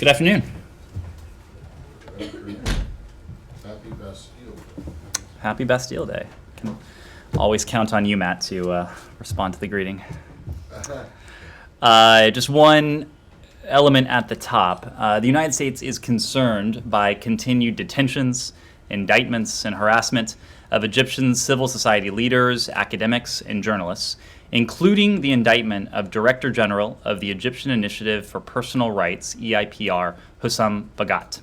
Good afternoon. Happy Bastille Day. Happy Bastille Day. Can always count on you, Matt, to respond to the greeting. Just one element at the top. The United States is concerned by continued detentions, indictments, and harassment of Egyptian civil society leaders, academics, and journalists, including the indictment of Director General of the Egyptian Initiative for Personal Rights, EIPR, Hossam Bagat.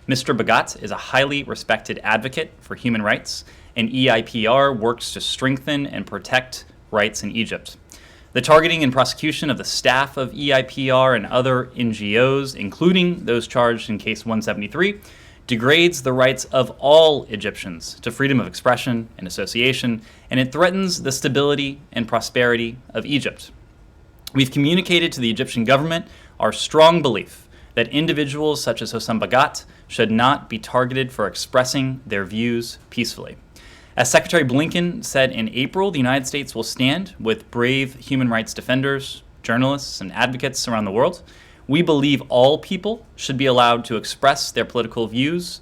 Mr. Bagat is a highly respected advocate for human rights, and EIPR works to strengthen and protect rights in Egypt. The targeting and prosecution of the staff of EIPR and other NGOs, including those charged in Case 173, degrades the rights of all Egyptians to freedom of expression and association, and it threatens the stability and prosperity of Egypt. We've communicated to the Egyptian government our strong belief that individuals such as Hossam Bagat should not be targeted for expressing their views peacefully. As Secretary Blinken said in April, the United States will stand with brave human rights defenders, journalists, and advocates around the world. We believe all people should be allowed to express their political views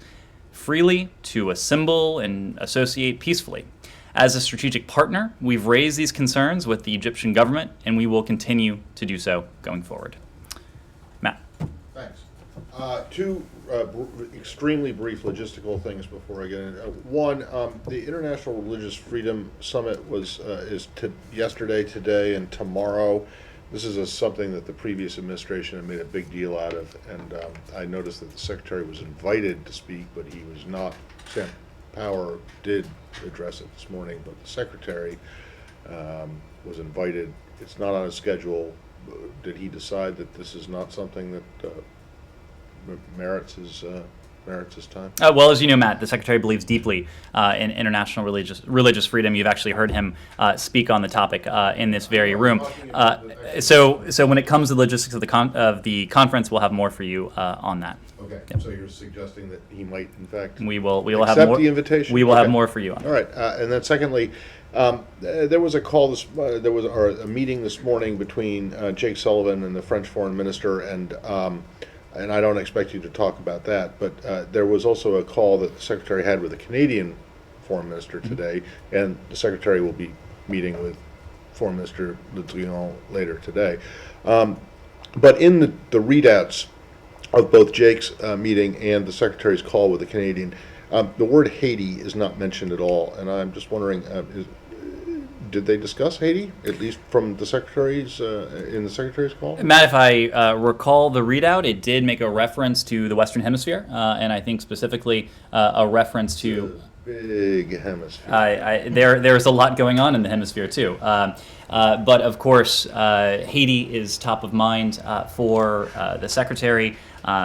freely, to assemble and associate peacefully. As a strategic partner, we've raised these concerns with the Egyptian government, and we will continue to do so going forward. Matt. Thanks. Two extremely brief logistical things before I get in. One, the International Religious Freedom Summit is yesterday, today, and tomorrow. This is something that the previous administration had made a big deal out of, and I noticed that the secretary was invited to speak, but he was not. Sam Power did address it this morning, but the secretary was invited. It's not on his schedule. Did he decide that this is not something that merits his time? Well, as you know, Matt, the Secretary believes deeply in international religious freedom. You've actually heard him speak on the topic in this very room. So when it comes to the logistics of the conference, we'll have more for you on that. Okay. Yep. So you're suggesting that he might, in fact, we will have accept more, the invitation. We will have more for you on that. All right. And then secondly, there was a meeting this morning between Jake Sullivan and the French Foreign Minister, and I don't expect you to talk about that, but there was also a call that the Secretary had with the Canadian Foreign Minister today, and the Secretary will be meeting with Foreign Minister Le Drian later today. But in the readouts of both Jake's meeting and the Secretary's call with the Canadian, the word Haiti is not mentioned at all, and I'm just wondering, did they discuss Haiti, at least from the Secretary's, in the Secretary's call? Matt, if I recall the readout, it did make a reference to the Western Hemisphere, and I think specifically a reference to... Big hemisphere. There's a lot going on in the hemisphere, too. But, of course, Haiti is top of mind for the Secretary.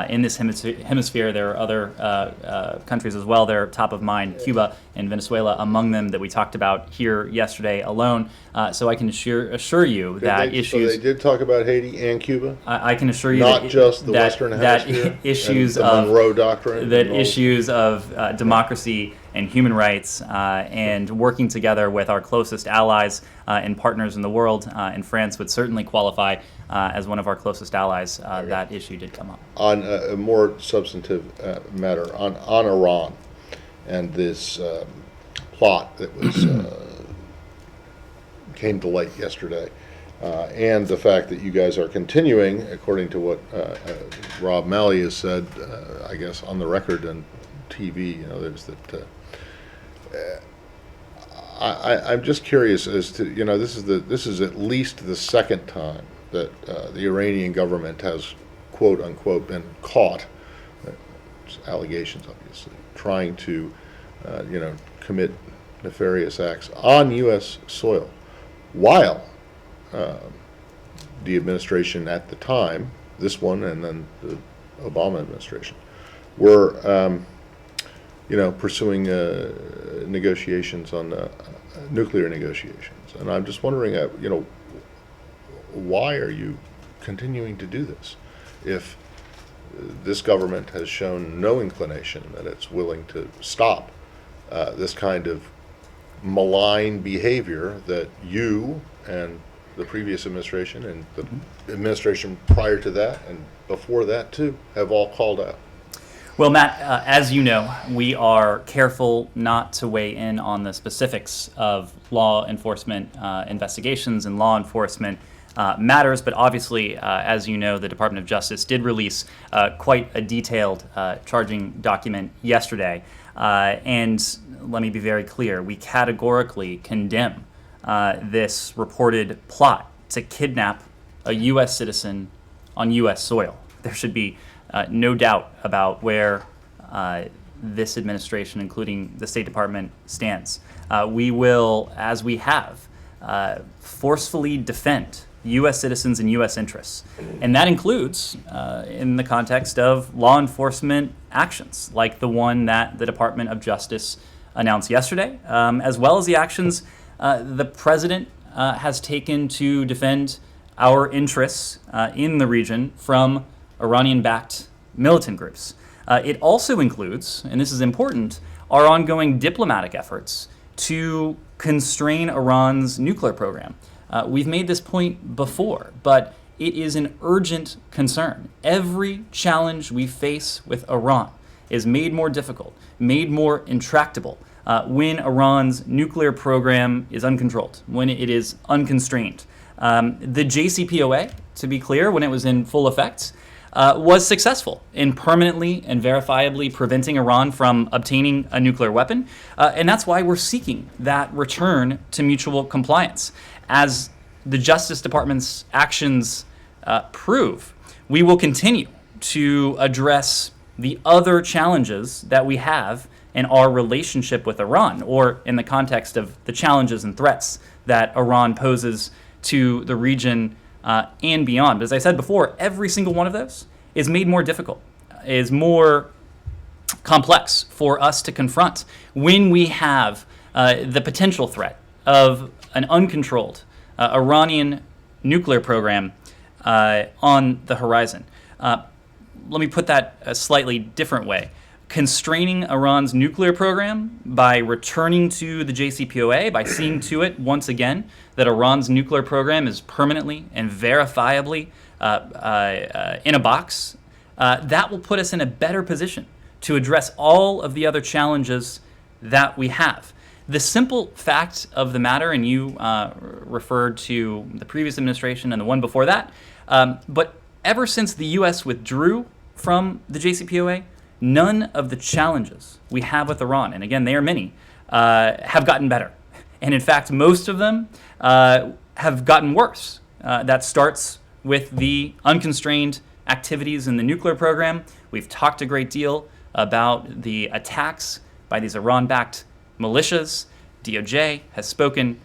In this hemisphere, there are other countries as well. They're top of mind, Cuba and Venezuela among them, that we talked about here yesterday alone. So I can assure you that issues... So they did talk about Haiti and Cuba? I can assure you not just the Western Hemisphere? That issues and the of Monroe Doctrine? That issues of democracy and human rights and working together with our closest allies and partners in the world, and France would certainly qualify as one of our closest allies. That issue did come up. On a more substantive matter, on Iran and this plot that was came to light yesterday, and the fact that you guys are continuing, according to what Rob Malley has said, I guess on the record and TV, there's that. I'm just curious as to, this is at least the second time that the Iranian government has, quote unquote, been caught, allegations obviously, trying to, commit nefarious acts on U.S. soil, while the administration at the time, this one and then the Obama administration, were, pursuing negotiations on nuclear negotiations. And I'm just wondering, why are you continuing to do this if this government has shown no inclination that it's willing to stop this kind of malign behavior that you and the previous administration and the administration prior to that and before that too have all called out. Well, Matt, as you know, we are careful not to weigh in on the specifics of law enforcement investigations and law enforcement matters, but obviously, as you know, the Department of Justice did release quite a detailed charging document yesterday. And let me be very clear, we categorically condemn this reported plot to kidnap a U.S. citizen on U.S. soil. There should be no doubt about where this administration, including the State Department, stands. We will, as we have, forcefully defend U.S. citizens and U.S. interests. And that includes, in the context of law enforcement actions, like the one that the Department of Justice announced yesterday, as well as the actions the President has taken to defend our interests in the region from Iranian-backed militant groups. It also includes, and this is important, our ongoing diplomatic efforts to constrain Iran's nuclear program. We've made this point before, but it is an urgent concern. Every challenge we face with Iran is made more difficult, made more intractable when Iran's nuclear program is uncontrolled, when it is unconstrained. The JCPOA, to be clear, when it was in full effect, was successful in permanently and verifiably preventing Iran from obtaining a nuclear weapon. And that's why we're seeking that return to mutual compliance. As the Justice Department's actions prove, we will continue to address the other challenges that we have in our relationship with Iran, or in the context of the challenges and threats that Iran poses to the region and beyond. But as I said before, every single one of those is made more difficult, is more complex for us to confront when we have the potential threat of an uncontrolled Iranian nuclear program on the horizon. Let me put that a slightly different way. Constraining Iran's nuclear program by returning to the JCPOA, by seeing to it once again that Iran's nuclear program is permanently and verifiably in a box, that will put us in a better position to address all of the other challenges that we have. The simple fact of the matter, and you referred to the previous administration and the one before that, but ever since the U.S. withdrew from the JCPOA, none of the challenges we have with Iran, and again, they are many, have gotten better. And in fact, most of them have gotten worse. That starts with the unconstrained activities in the nuclear program. We've talked a great deal about the attacks by these Iran-backed militias. DOJ has spoken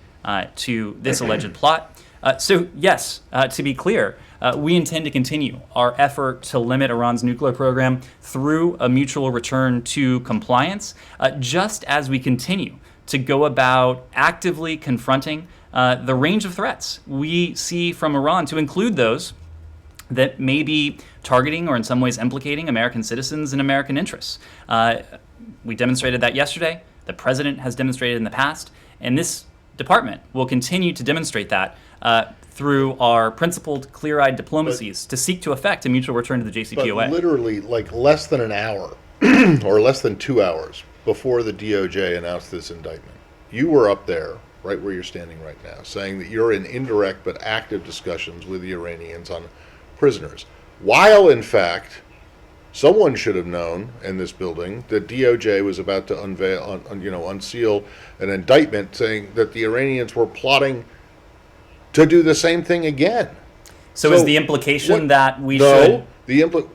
to this alleged plot. So yes, to be clear, we intend to continue our effort to limit Iran's nuclear program through a mutual return to compliance, just as we continue to go about actively confronting the range of threats we see from Iran, to include those that may be targeting or in some ways implicating American citizens and American interests. We demonstrated that yesterday. The president has demonstrated in the past, and this department will continue to demonstrate that through our principled, clear-eyed diplomacies to seek to effect a mutual return to the JCPOA. But literally, like less than an hour or less than 2 hours before the DOJ announced this indictment, you were up there, right where you're standing right now, saying that you're in indirect but active discussions with the Iranians on prisoners, while in fact someone should have known in this building that DOJ was about to unseal an indictment saying that the Iranians were plotting to do the same thing again. So is the implication that we should? No,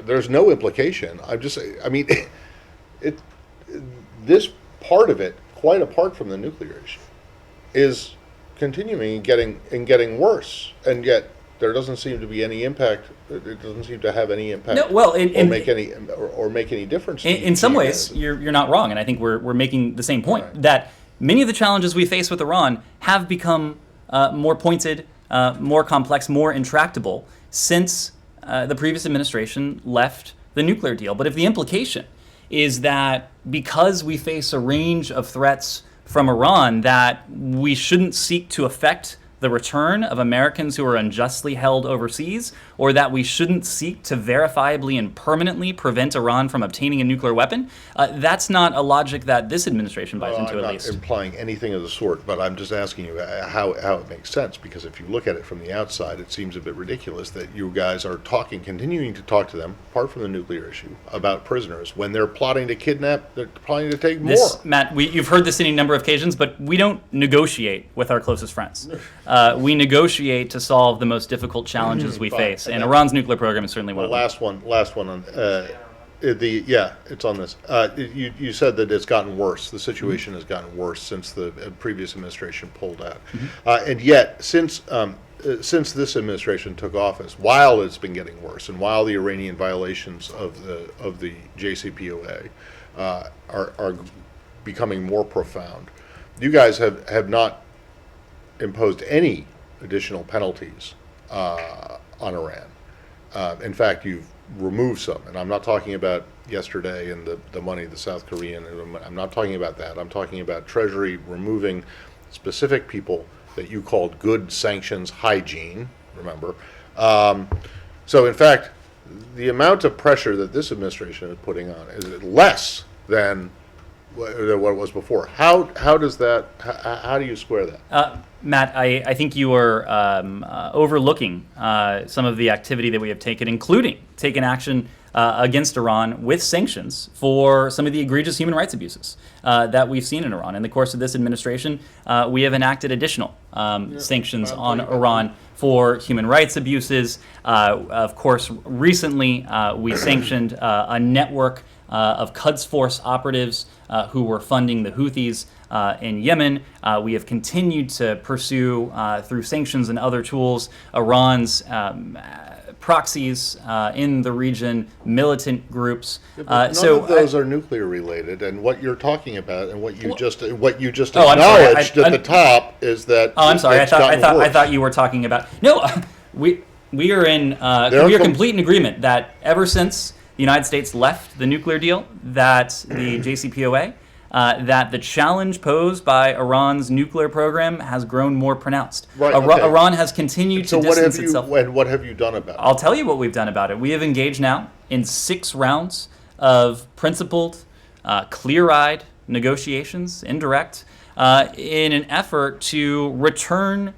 there's no implication. This part of it, quite apart from the nuclear issue, is continuing and getting worse, and yet there doesn't seem to be any impact. It doesn't seem to have any impact. No, well, or make any difference. In some ways, you're not wrong, and I think we're making the same point, right, that many of the challenges we face with Iran have become more pointed, more complex, more intractable since the previous administration left the nuclear deal. But if the implication is that because we face a range of threats from Iran, that we shouldn't seek to effect the return of Americans who are unjustly held overseas, or that we shouldn't seek to verifiably and permanently prevent Iran from obtaining a nuclear weapon. That's not a logic that this administration buys into, I'm at not least. implying anything of the sort, but I'm just asking you how it makes sense, because if you look at it from the outside, it seems a bit ridiculous that you guys are continuing to talk to them, apart from the nuclear issue, about prisoners when they're plotting to kidnap, they're plotting to take more. Matt, you've heard this any number of occasions, but we don't negotiate with our closest friends. We negotiate to solve the most difficult challenges we Fine. face, And and then- Iran's nuclear program is certainly one of them. Last one on it's on this. You said that it's gotten worse. The situation has gotten worse since the previous administration pulled out, and yet since this administration took office, while it's been getting worse, and while the Iranian violations of the JCPOA are becoming more profound, you guys have not imposed any additional penalties on Iran. In fact, you've removed some, and I'm not talking about yesterday and the money the South Korean. I'm not talking about that. I'm talking about Treasury removing specific people that you called good sanctions hygiene. Remember, so in fact, the amount of pressure that this administration is putting on is less than what it was before. How does that? How do you square that? Matt, I think you are overlooking some of the activity that we have taken, including taken action against Iran with sanctions for some of the egregious human rights abuses that we've seen in Iran. In the course of this administration, we have enacted additional sanctions on Iran for human rights abuses. Of course, recently we sanctioned a network of Quds Force operatives who were funding the Houthis in Yemen. We have continued to pursue, through sanctions and other tools, Iran's proxies in the region, militant groups. None of those are nuclear related, and what you're talking about, and what you just Oh, I'm sorry. acknowledged at the top is that. Oh, I'm sorry. I it's gotten worse. thought you were talking about. No, we are in we are complete in agreement that ever since the United States left the nuclear deal, that the JCPOA, that the challenge posed by Iran's nuclear program has grown more pronounced. Right, okay. Iran has continued to distance itself. What have you done about it? I'll tell you what we've done about it. We have engaged now in 6 rounds of principled, clear-eyed negotiations, indirect, in an effort to return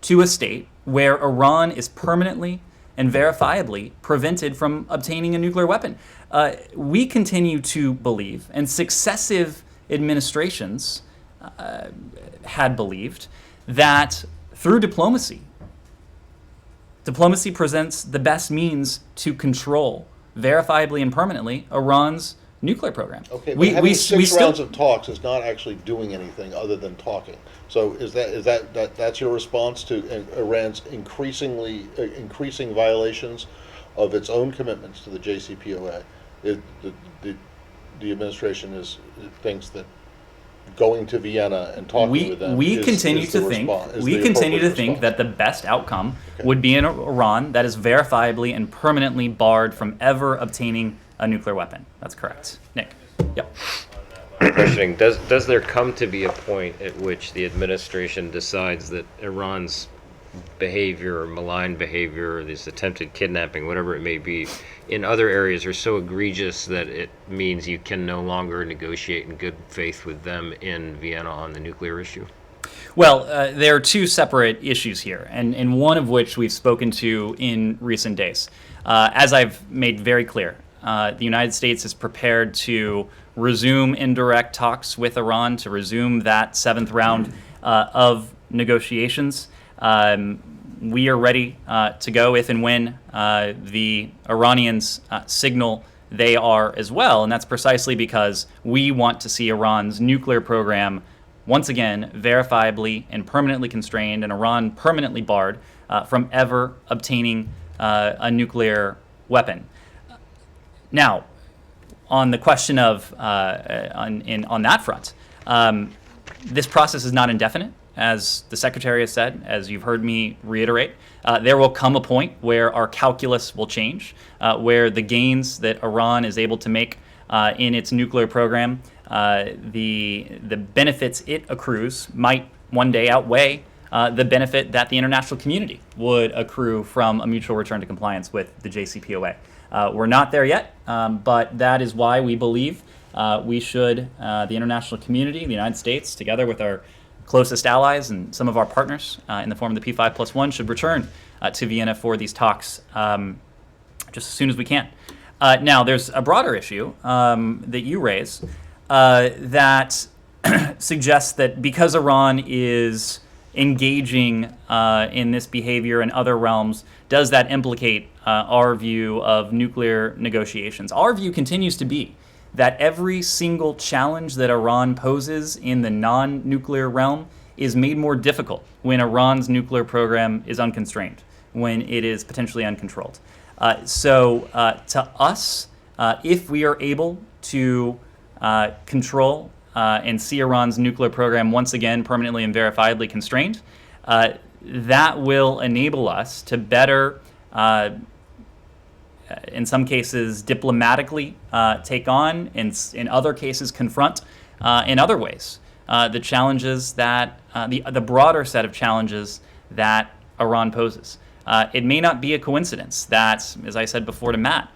to a state where Iran is permanently and verifiably prevented from obtaining a nuclear weapon. We continue to believe, and successive administrations had believed, that through diplomacy presents the best means to control, verifiably and permanently, Iran's nuclear program. Okay, but having 6 rounds of talks is not actually doing anything other than talking. So that's your response to Iran's increasing violations of its own commitments to the JCPOA? The administration thinks that going to Vienna and talking with them we is continue the to think response- is we the continue to appropriate think response. that the best outcome would be an Iran that is verifiably and permanently barred from ever obtaining a nuclear weapon. That's correct. Nick. Yep. Questioning, does there come to be a point at which the administration decides that Iran's behavior or malign behavior, or this attempted kidnapping, whatever it may be, in other areas are so egregious that it means you can no longer negotiate in good faith with them in Vienna on the nuclear issue? Well, there are 2 separate issues here, and one of which we've spoken to in recent days. As I've made very clear, the United States is prepared to resume indirect talks with Iran, to resume that 7th round of negotiations. We are ready to go if and when the Iranians signal they are as well, and that's precisely because we want to see Iran's nuclear program once again verifiably and permanently constrained, and Iran permanently barred from ever obtaining a nuclear weapon. Now, on the question of on that front, this process is not indefinite, as the Secretary has said, as you've heard me reiterate. There will come a point where our calculus will change, where the gains that Iran is able to make in its nuclear program, the benefits it accrues might one day outweigh the benefit that the international community would accrue from a mutual return to compliance with the JCPOA. We're not there yet, but that is why we believe we should, the international community, the United States, together with our closest allies and some of our partners in the form of the P5+1, should return to Vienna for these talks just as soon as we can. Now, there's a broader issue that you raise that suggests that because Iran is engaging in this behavior in other realms, does that implicate our view of nuclear negotiations? Our view continues to be that every single challenge that Iran poses in the non-nuclear realm is made more difficult when Iran's nuclear program is unconstrained, when it is potentially uncontrolled. So to us, if we are able to control and see Iran's nuclear program once again permanently and verifiably constrained, that will enable us to better, in some cases diplomatically, take on, in other cases confront, in other ways, the challenges that, the broader set of challenges that Iran poses. It may not be a coincidence that, as I said before to Matt,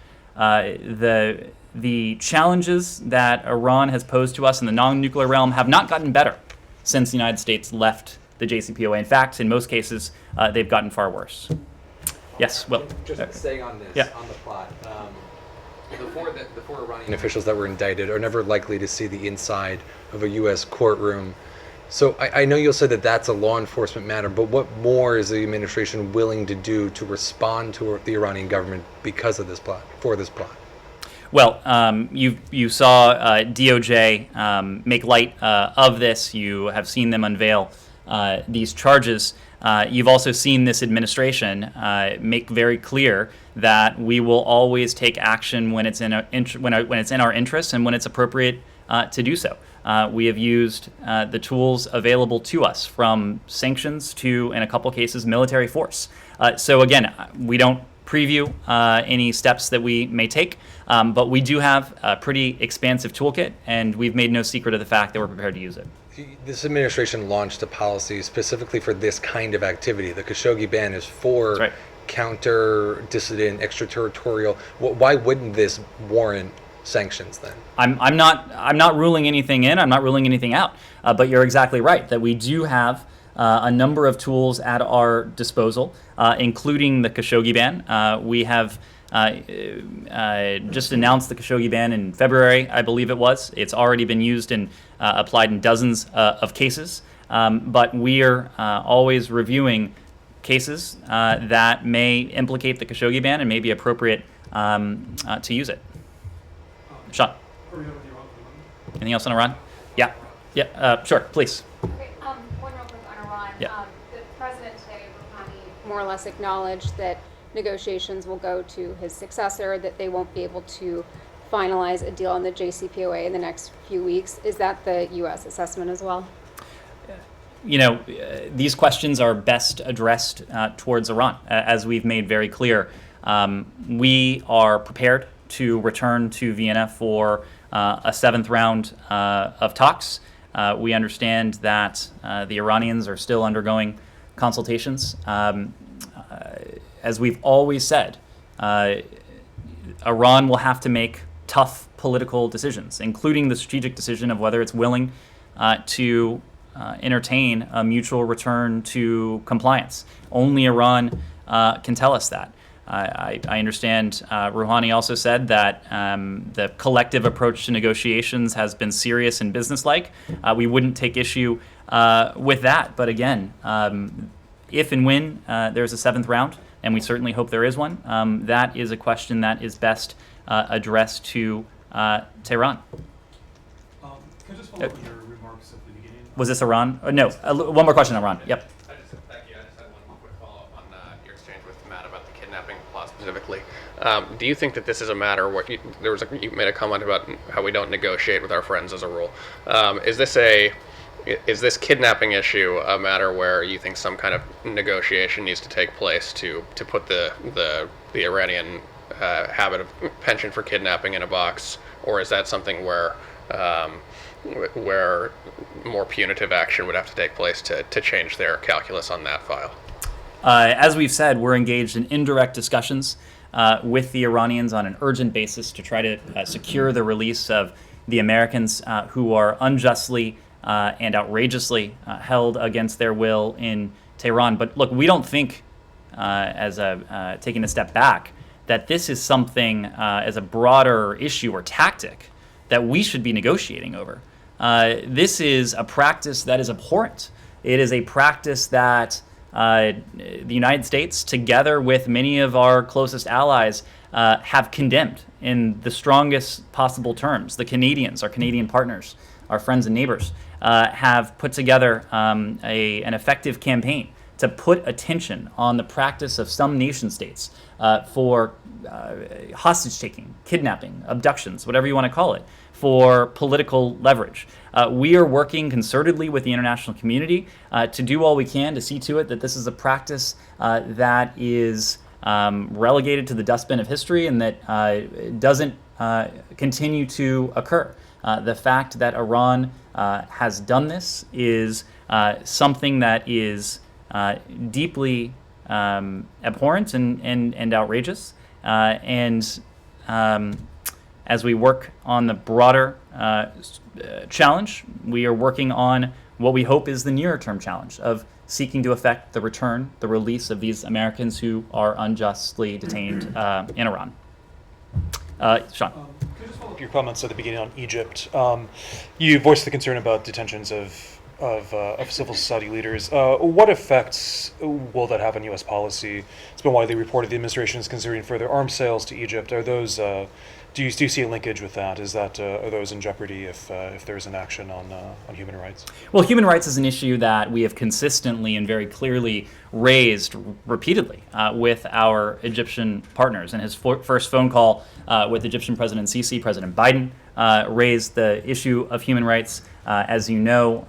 the challenges that Iran has posed to us in the non-nuclear realm have not gotten better since the United States left the JCPOA. In fact, in most cases, they've gotten far worse. Yes, Will. Just staying on this, Yeah. on the plot. The four Iranian officials that were indicted are never likely to see the inside of a U.S. courtroom. So I know you'll say that that's a law enforcement matter, but what more is the administration willing to do to respond to the Iranian government because of this plot, for this plot? Well, you saw DOJ make light of this. You have seen them unveil these charges. You've also seen this administration make very clear that we will always take action when it's in when it's in our interest and when it's appropriate to do so. We have used the tools available to us, from sanctions to, in a couple cases, military force. So again, we don't preview any steps that we may take, but we do have a pretty expansive toolkit, and we've made no secret of the fact that we're prepared to use it. This administration launched a policy specifically for this kind of activity. The Khashoggi ban is for That's right. counter, dissident, extraterritorial. Why wouldn't this warrant sanctions then? I'm not ruling anything in. I'm not ruling anything out. But you're exactly right that we do have a number of tools at our disposal, including the Khashoggi ban. We have just announced the Khashoggi ban in February, I believe it was. It's already been used and applied in dozens of cases. But we are always reviewing cases that may implicate the Khashoggi ban and may be appropriate to use it. Sean, anything else on Iran? Yeah, sure, please. Okay, one real quick on Iran. Yeah. The president today, Rouhani, more or less acknowledged that negotiations will go to his successor, that they won't be able to finalize a deal on the JCPOA in the next few weeks. Is that the U.S. assessment as well? You know, these questions are best addressed towards Iran. As we've made very clear, we are prepared to return to Vienna for a seventh round of talks. We understand that the Iranians are still undergoing consultations. As we've always said, Iran will have to make tough political decisions, including the strategic decision of whether it's willing to entertain a mutual return to compliance. Only Iran can tell us that. I understand Rouhani also said that the collective approach to negotiations has been serious and businesslike. We wouldn't take issue with that. But again, if and when there's a seventh round, and we certainly hope there is one, that is a question that is best addressed to Tehran. Can I just follow up on your remarks at the beginning? Was this Iran? No, one more question on Iran. Yep. Thank you. I just had one quick follow-up on your exchange with Matt about the kidnapping plot specifically. Do you think that this is a matter where you made a comment about how we don't negotiate with our friends as a rule? Is this kidnapping issue a matter where you think some kind of negotiation needs to take place to put the Iranian habit of penchant for kidnapping in a box, or is that something where where more punitive action would have to take place to change their calculus on that file? As we've said, we're engaged in indirect discussions with the Iranians on an urgent basis to try to secure the release of the Americans who are unjustly and outrageously held against their will in Tehran. But look, we don't think, taking a step back, that this is something as a broader issue or tactic that we should be negotiating over. This is a practice that is abhorrent. It is a practice that the United States, together with many of our closest allies, have condemned in the strongest possible terms. The Canadians, our Canadian partners, our friends and neighbors, have put together an effective campaign to put attention on the practice of some nation states for hostage-taking, kidnapping, abductions, whatever you want to call it, for political leverage. We are working concertedly with the international community to do all we can to see to it that this is a practice that is relegated to the dustbin of history and that doesn't continue to occur. The fact that Iran has done this is something that is deeply abhorrent and outrageous. As we work on the broader challenge, we are working on what we hope is the nearer-term challenge of seeking to effect the return, the release of these Americans who are unjustly detained in Iran. Sean. Can I just follow up your comments at the beginning on Egypt? You voiced the concern about detentions of civil society leaders. What effects will that have on U.S. policy? It's been widely reported the administration is considering further arms sales to Egypt. Are those do you see a linkage with that? Are those in jeopardy if there's an action on human rights? Well, human rights is an issue that we have consistently and very clearly raised repeatedly with our Egyptian partners. And his first phone call with Egyptian President Sisi, President Biden, raised the issue of human rights. As you know,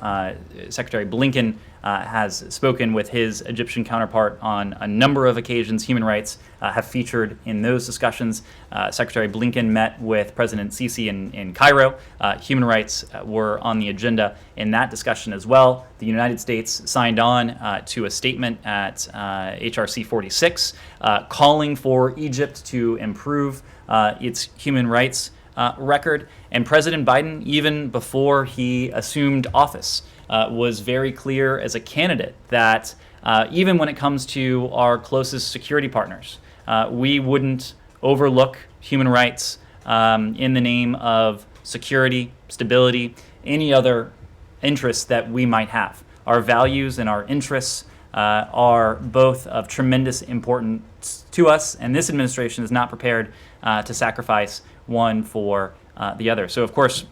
Secretary Blinken has spoken with his Egyptian counterpart on a number of occasions. Human rights have featured in those discussions. Secretary Blinken met with President Sisi in Cairo. Human rights were on the agenda in that discussion as well. The United States signed on to a statement at HRC 46 calling for Egypt to improve its human rights record. And President Biden, even before he assumed office, was very clear as a candidate that even when it comes to our closest security partners, we wouldn't overlook human rights in the name of security, stability, any other interests that we might have. Our values and our interests are both of tremendous importance to us, and this administration is not prepared to sacrifice one for the other. So, of course,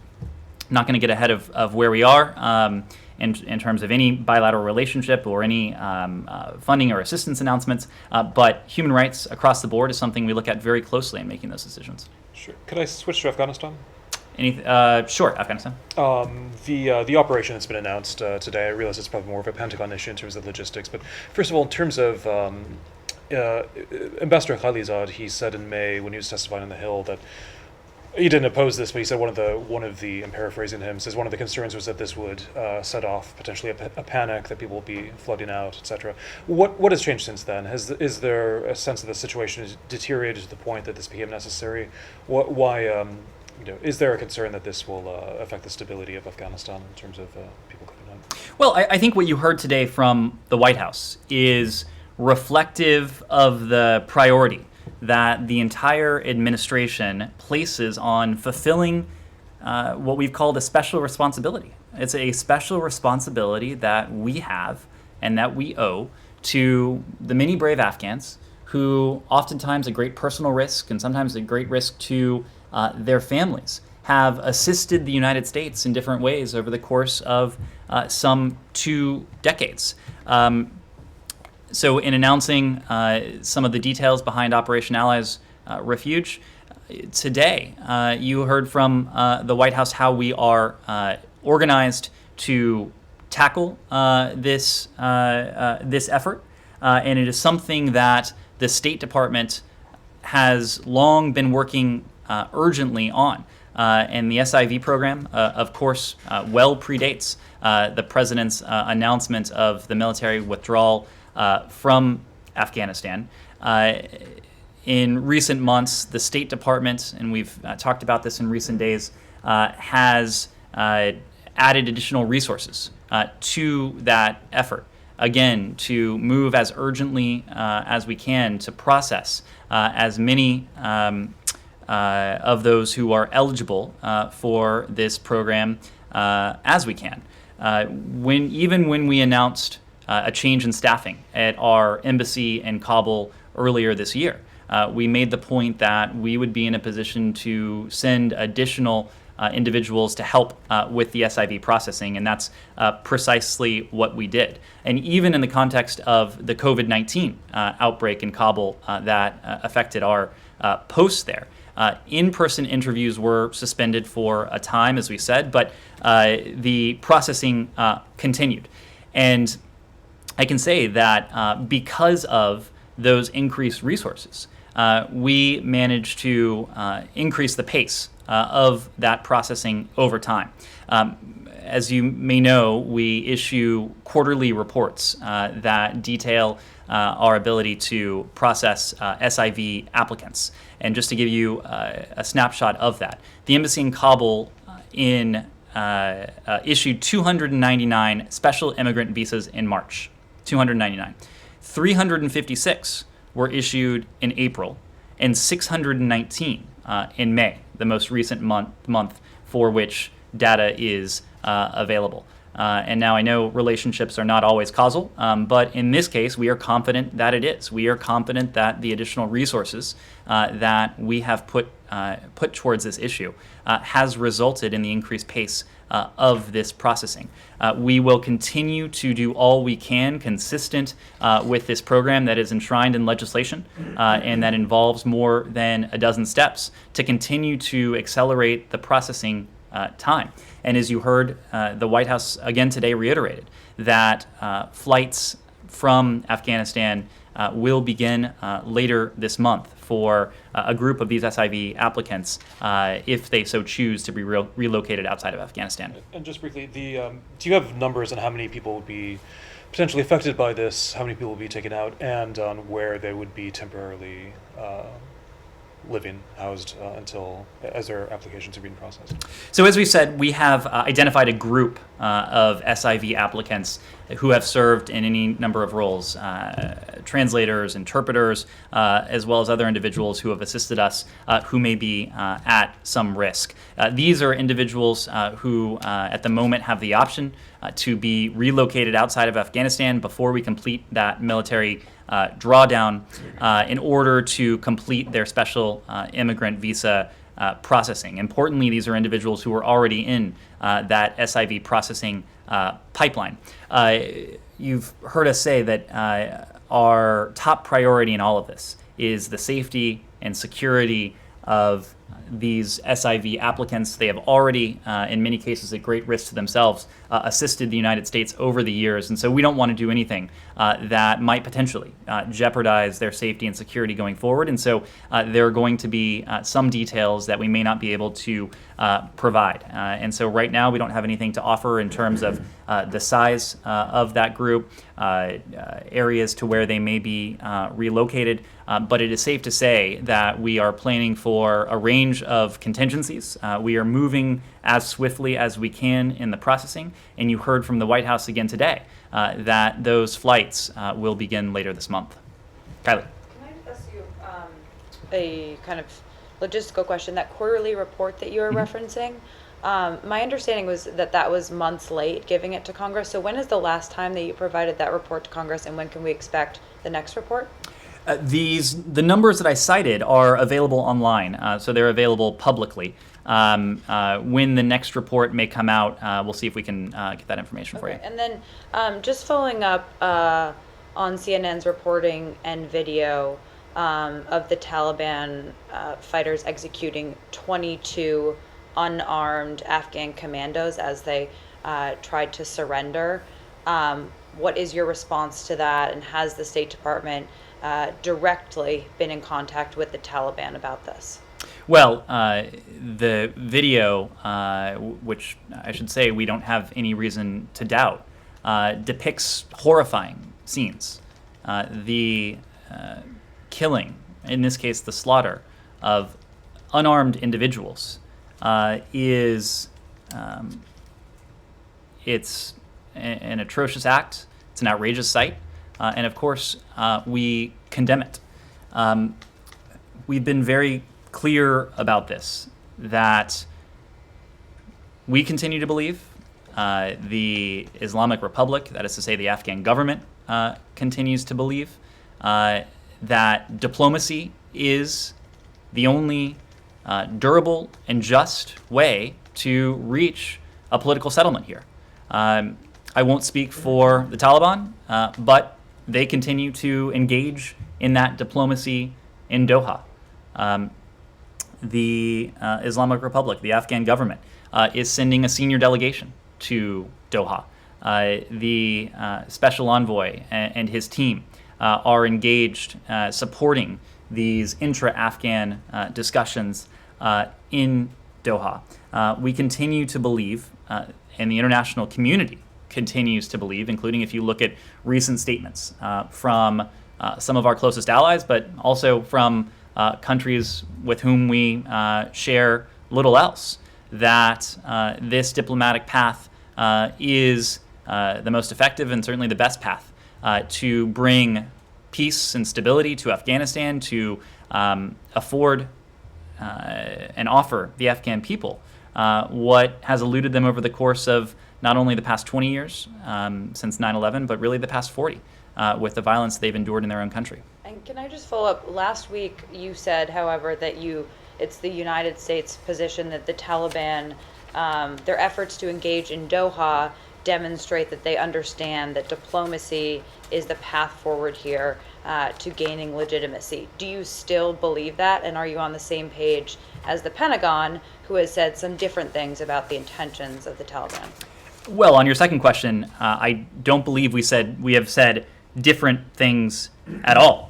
not going to get ahead of where we are in terms of any bilateral relationship or any funding or assistance announcements, but human rights across the board is something we look at very closely in making those decisions. Sure. Could I switch to Afghanistan? Sure, Afghanistan. The operation that's been announced today, I realize it's probably more of a Pentagon issue in terms of logistics, but first of all, in terms of Ambassador Khalilzad, he said in May when he was testifying on the Hill that he didn't oppose this, but he said one of the, I'm paraphrasing him, says one of the concerns was that this would set off potentially a panic, that people will be flooding out, etc. What has changed since then? Is there a sense that the situation has deteriorated to the point that this became necessary? Why? Is there a concern that this will affect the stability of Afghanistan in terms of people coming out? Well, I think what you heard today from the White House is reflective of the priority that the entire administration places on fulfilling what we've called a special responsibility. It's a special responsibility that we have and that we owe to the many brave Afghans who oftentimes at great personal risk and sometimes at great risk to their families have assisted the United States in different ways over the course of some 2 decades. So in announcing some of the details behind Operation Allies Refuge, today you heard from the White House how we are organized to tackle this effort, and it is something that the State Department has long been working urgently on. And the SIV program, of course, well predates the president's announcement of the military withdrawal from Afghanistan. In recent months, the State Department, and we've talked about this in recent days, has added additional resources to that effort. Again, to move as urgently as we can to process as many of those who are eligible for this program as we can. Even when we announced a change in staffing at our embassy in Kabul earlier this year, we made the point that we would be in a position to send additional individuals to help with the SIV processing, and that's precisely what we did. And even in the context of the COVID-19 outbreak in Kabul that affected our posts there, in-person interviews were suspended for a time, as we said, but the processing continued. And I can say that because of those increased resources, we managed to increase the pace of that processing over time. As you may know, we issue quarterly reports that detail our ability to process SIV applicants. And just to give you a snapshot of that, the embassy in Kabul issued 299 special immigrant visas in March. 299. 356 were issued in April, and 619 in May, the most recent month for which data is available. And now I know relationships are not always causal, but in this case, we are confident that it is. We are confident that the additional resources that we have put towards this issue has resulted in the increased pace of this processing. We will continue to do all we can consistent with this program that is enshrined in legislation and that involves more than a dozen steps to continue to accelerate the processing time. And as you heard, the White House again today reiterated that flights from Afghanistan will begin later this month for a group of these SIV applicants if they so choose to be relocated outside of Afghanistan. And just briefly, do you have numbers on how many people would be potentially affected by this, how many people will be taken out, and on where they would be temporarily living, housed as their applications are being processed? So as we said, we have identified a group of SIV applicants who have served in any number of roles, translators, interpreters, as well as other individuals who have assisted us who may be at some risk. These are individuals who at the moment have the option to be relocated outside of Afghanistan before we complete that military drawdown in order to complete their special immigrant visa processing. Importantly, these are individuals who are already in that SIV processing pipeline. You've heard us say that our top priority in all of this is the safety and security of these SIV applicants. They have already, in many cases at great risk to themselves, assisted the United States over the years. And so we don't want to do anything that might potentially jeopardize their safety and security going forward. And so there are going to be some details that we may not be able to provide. And so right now we don't have anything to offer in terms of the size of that group, areas to where they may be relocated. But it is safe to say that we are planning for a range of contingencies. We are moving as swiftly as we can in the processing. And you heard from the White House again today that those flights will begin later this month. Kylie. Can I just ask you a kind of logistical question? That quarterly report that you were referencing, my understanding was that that was months late giving it to Congress. So when is the last time that you provided that report to Congress, and when can we expect the next report? The numbers that I cited are available online, so they're available publicly. When the next report may come out, we'll see if we can get that information for you. And then just following up on CNN's reporting and video of the Taliban fighters executing 22 unarmed Afghan commandos as they tried to surrender. What is your response to that, and has the State Department directly been in contact with the Taliban about this? Well, the video, which I should say we don't have any reason to doubt, depicts horrifying scenes. The killing, in this case the slaughter, of unarmed individuals is it's an atrocious act. It's an outrageous sight, and of course we condemn it. We've been very clear about this, that we continue to believe, the Islamic Republic, that is to say the Afghan government, continues to believe that diplomacy is the only durable and just way to reach a political settlement here. I won't speak for the Taliban, but they continue to engage in that diplomacy in Doha. The Islamic Republic, the Afghan government, is sending a senior delegation to Doha. The special envoy and his team are engaged supporting these intra-Afghan discussions in Doha. We continue to believe, and the international community continues to believe, including if you look at recent statements from some of our closest allies, but also from countries with whom we share little else, that this diplomatic path is the most effective and certainly the best path to bring peace and stability to Afghanistan, to afford and offer the Afghan people what has eluded them over the course of not only the past 20 years since 9/11, but really the past 40 with the violence they've endured in their own country. And can I just follow up? Last week you said, however, that it's the United States position that the Taliban, their efforts to engage in Doha demonstrate that they understand that diplomacy is the path forward here to gaining legitimacy. Do you still believe that? And are you on the same page as the Pentagon, who has said some different things about the intentions of the Taliban? Well, on your second question, I don't believe we have said different things at all.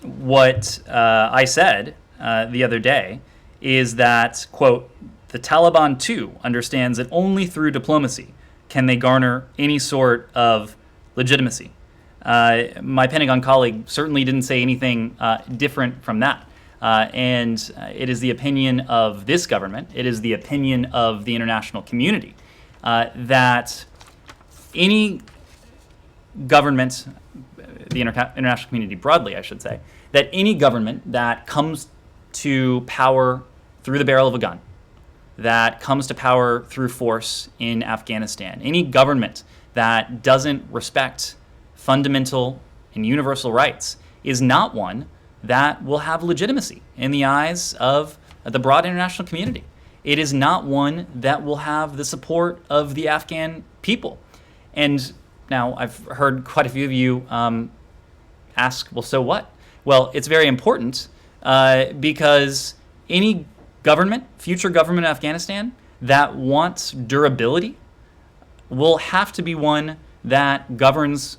What I said the other day is that, quote, the Taliban too understands that only through diplomacy can they garner any sort of legitimacy. My Pentagon colleague certainly didn't say anything different from that. And it is the opinion of this government, it is the opinion of the international community, that any government, the international community broadly, I should say, that any government that comes to power through the barrel of a gun, that comes to power through force in Afghanistan, any government that doesn't respect fundamental and universal rights is not one that will have legitimacy in the eyes of the broad international community. It is not one that will have the support of the Afghan people. And now I've heard quite a few of you ask, well, so what? Well, it's very important because any government, future government in Afghanistan that wants durability will have to be one that governs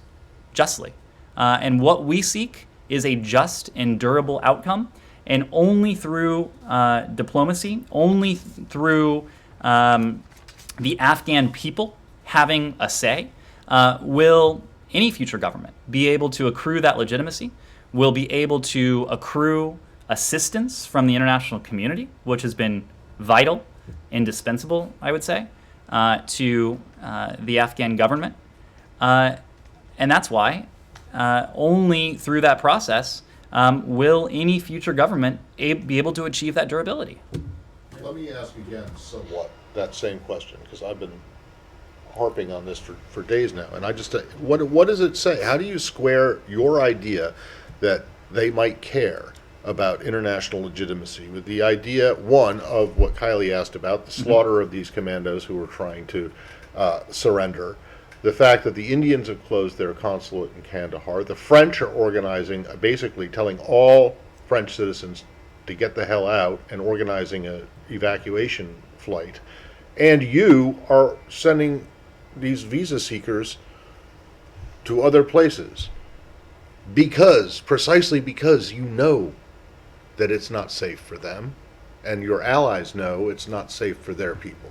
justly. And what we seek is a just and durable outcome. And only through diplomacy, only through the Afghan people having a say, will any future government be able to accrue that legitimacy, will be able to accrue assistance from the international community, which has been vital, indispensable, I would say, to the Afghan government. And that's why only through that process will any future government be able to achieve that durability. Let me ask again somewhat that same question, because I've been harping on this for days now, and I just what does it say? How do you square your idea that they might care about international legitimacy with the idea, one, of what Kylie asked about, the slaughter of these commandos who were trying to surrender, the fact that the Indians have closed their consulate in Kandahar, the French are organizing, basically telling all French citizens to get the hell out and organizing an evacuation flight, and you are sending these visa seekers to other places precisely because you know that it's not safe for them, and your allies know it's not safe for their people.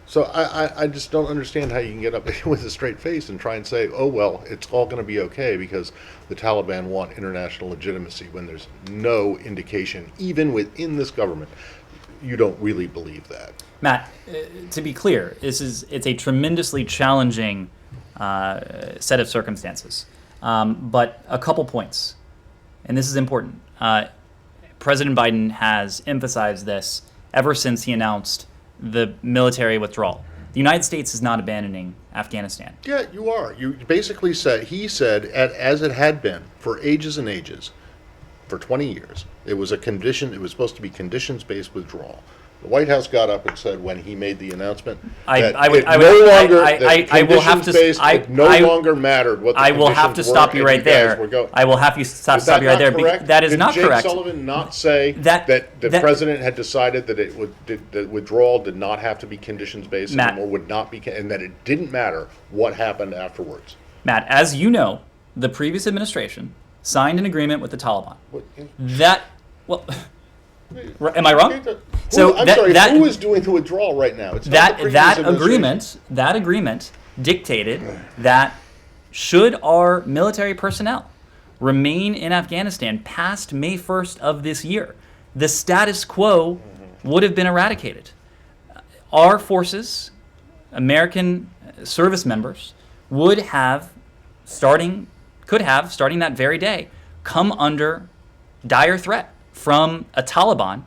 So I just don't understand how you can get up with a straight face and try and say, oh, well, it's all going to be okay because the Taliban want international legitimacy when there's no indication, even within this government, you don't really believe that. Matt, to be clear, it's a tremendously challenging set of circumstances. But a couple points, and this is important. President Biden has emphasized this ever since he announced the military withdrawal. The United States is not abandoning Afghanistan. Yeah, you are. You basically said, he said, as it had been for ages and ages, for 20 years, it was a condition, it was supposed to be conditions-based withdrawal. The White House got up and said when he made the announcement that it no longer mattered what the I will have to conditions stop were, you right and you guys there. were go- I will have you stop Is that you right not there. correct? That is Did not Jake correct. Sullivan not say That- that the that- president had decided that the withdrawal did not have to be conditions-based Matt. anymore, would not be, and that it didn't matter what happened afterwards? Matt, as you know, the previous administration signed an agreement with the Taliban. Am I wrong? So I'm that- sorry, that- who is doing the withdrawal right now? It's not the previous administration. That agreement dictated that should our military personnel remain in Afghanistan past May 1st of this year, the status quo would have been eradicated. Our forces, American service members, could have, starting that very day, come under dire threat from a Taliban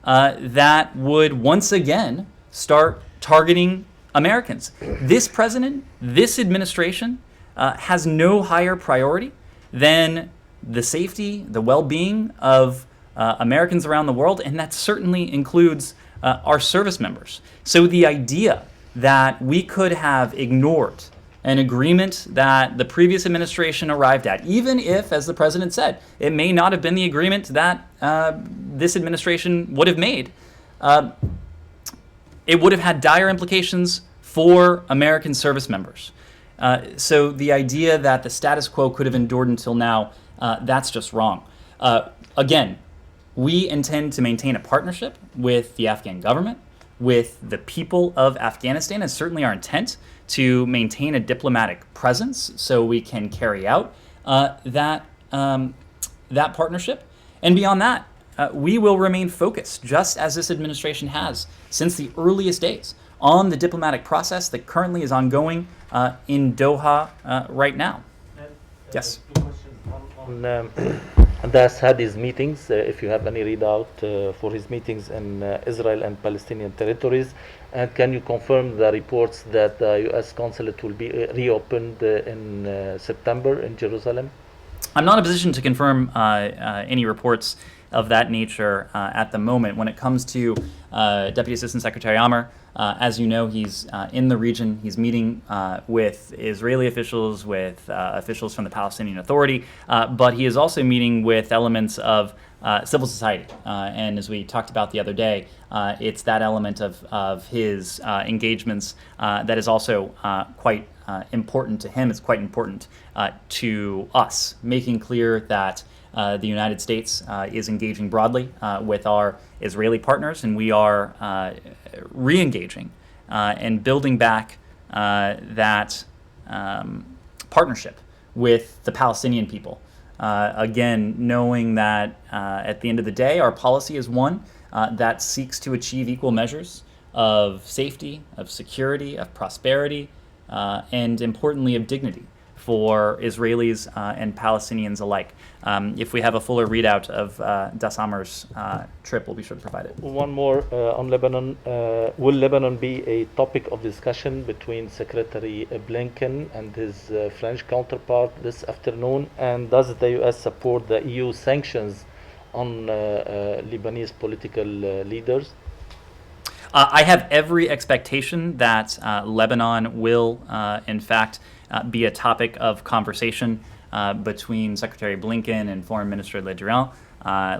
that would once again start targeting Americans. This president, this administration has no higher priority than the safety, the well-being of Americans around the world, and that certainly includes our service members. So the idea that we could have ignored an agreement that the previous administration arrived at, even if, as the president said, it may not have been the agreement that this administration would have made, it would have had dire implications for American service members. So the idea that the status quo could have endured until now, that's just wrong. Again, we intend to maintain a partnership with the Afghan government, with the people of Afghanistan, and certainly our intent to maintain a diplomatic presence so we can carry out that partnership. And beyond that, we will remain focused, just as this administration has since the earliest days, on the diplomatic process that currently is ongoing in Doha right now. Yes. Two questions. One on the Assad's meetings, if you have any readout for his meetings in Israel and Palestinian territories, and can you confirm the reports that the U.S. consulate will be reopened in September in Jerusalem? I'm not in a position to confirm any reports of that nature at the moment. When it comes to Deputy Assistant Secretary Amr, as you know, he's in the region. He's meeting with Israeli officials, with officials from the Palestinian Authority, but he is also meeting with elements of civil society. And as we talked about the other day, it's that element of his engagements that is also quite important to him. It's quite important to us, making clear that the United States is engaging broadly with our Israeli partners, and we are re-engaging and building back that partnership with the Palestinian people. Again, knowing that at the end of the day, our policy is one that seeks to achieve equal measures of safety, of security, of prosperity, and importantly, of dignity for Israelis and Palestinians alike. If we have a fuller readout of Das Amr's trip, we'll be sure to provide it. One more on Lebanon. Will Lebanon be a topic of discussion between Secretary Blinken and his French counterpart this afternoon? And does the U.S. support the EU sanctions on Lebanese political leaders? I have every expectation that Lebanon will, in fact, be a topic of conversation between Secretary Blinken and Foreign Minister Le Drian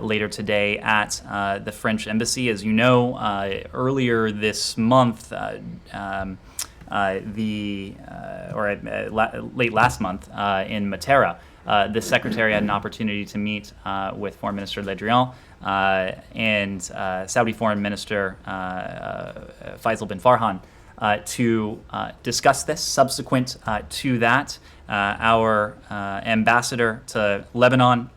later today at the French embassy. As you know, earlier this month, late last month in Matera, the Secretary had an opportunity to meet with Foreign Minister Le Drian and Saudi Foreign Minister Faisal bin Farhan to discuss this. Subsequent to that, our ambassador to Lebanon,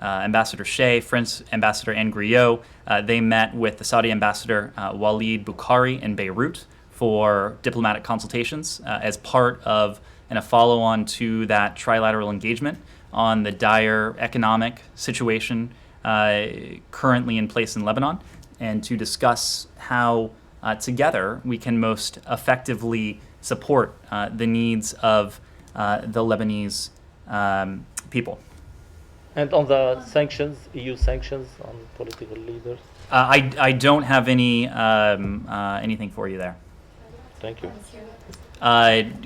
Ambassador Shea, French Ambassador Anne Griot, they met with the Saudi Ambassador Walid Bukhari in Beirut for diplomatic consultations as part of and a follow-on to that trilateral engagement on the dire economic situation currently in place in Lebanon, and to discuss how together we can most effectively support the needs of the Lebanese people. And on the sanctions, EU sanctions on political leaders? I don't have anything for you there. Thank you.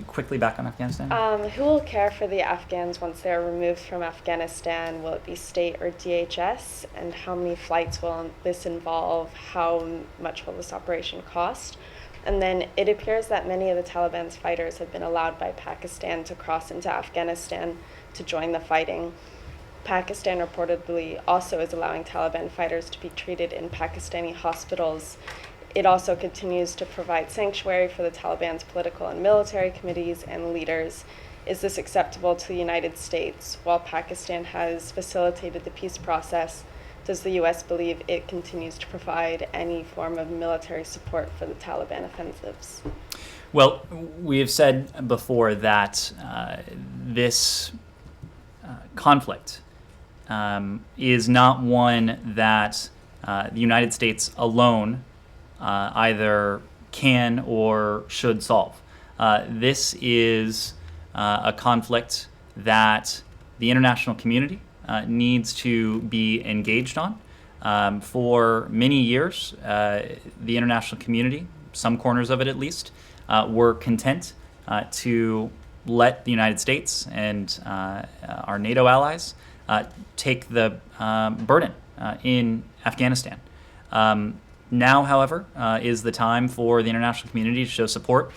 Quickly back on Afghanistan. Who will care for the Afghans once they are removed from Afghanistan? Will it be state or DHS? And how many flights will this involve? How much will this operation cost? And then it appears that many of the Taliban's fighters have been allowed by Pakistan to cross into Afghanistan to join the fighting. Pakistan reportedly also is allowing Taliban fighters to be treated in Pakistani hospitals. It also continues to provide sanctuary for the Taliban's political and military committees and leaders. Is this acceptable to the United States? While Pakistan has facilitated the peace process, does the U.S. believe it continues to provide any form of military support for the Taliban offensives? Well, we have said before that this conflict is not one that the United States alone either can or should solve. This is a conflict that the international community needs to be engaged on. For many years, the international community, some corners of it at least, were content to let the United States and our NATO allies take the burden in Afghanistan. Now, however, is the time for the international community to show support